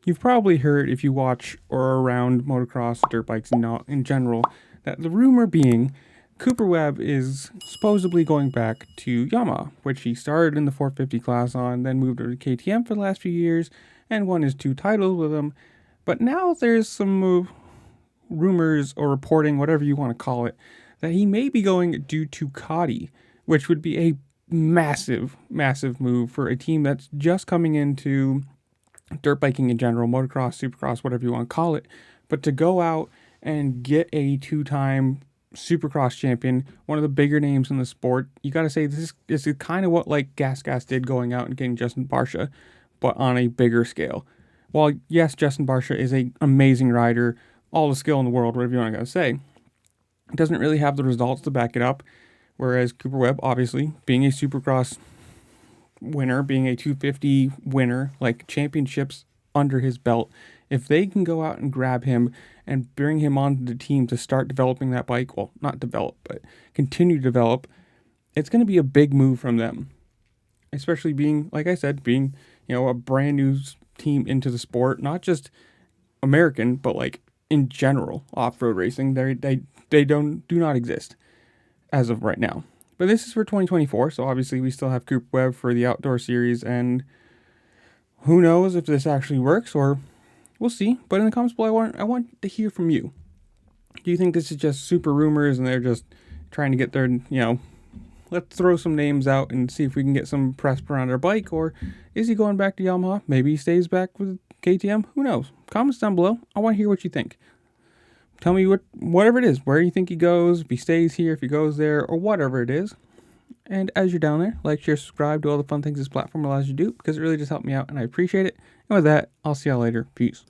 You've probably heard, if you watch or are around motocross, dirt bikes, in general, that the rumor being Cooper Webb is supposedly going back to Yamaha, which he started in the 450 class on, then moved over to KTM for the last few years, and won his 2 titles with them. But now there's some rumors or reporting, whatever you want to call it, that he may be going to Ducati, which would be a massive, massive move for a team that's just coming into dirt biking in general, motocross, supercross, whatever you want to call it. But to go out and get a 2-time supercross champion, one of the bigger names in the sport, you got to say this is kind of what like Gas did, going out and getting Justin Barcia, but on a bigger scale. While yes, Justin Barcia is an amazing rider, all the skill in the world, whatever you want to say, doesn't really have the results to back it up. Whereas Cooper Webb, obviously, being a supercross winner, being a 250 winner, like championships under his belt, if they can go out and grab him and bring him onto the team to start developing that bike, well, not develop, but continue to develop, it's going to be a big move from them. Especially being, like I said, being, a brand new team into the sport, not just American, but like in general, off-road racing. They do not exist as of right now. But this is for 2024, so obviously we still have Cooper Webb for the outdoor series, and who knows if this actually works, or we'll see. But in the comments below, I want to hear from you. Do you think this is just super rumors and they're just trying to get their, let's throw some names out and see if we can get some press around our bike, or is he going back to Yamaha? Maybe he stays back with KTM. Who knows? Comments down below. I want to hear what you think. Tell me whatever it is, where you think he goes, if he stays here, if he goes there, or whatever it is. And as you're down there, like, share, subscribe, do all the fun things this platform allows you to do, because it really just helped me out, and I appreciate it. And with that, I'll see y'all later. Peace.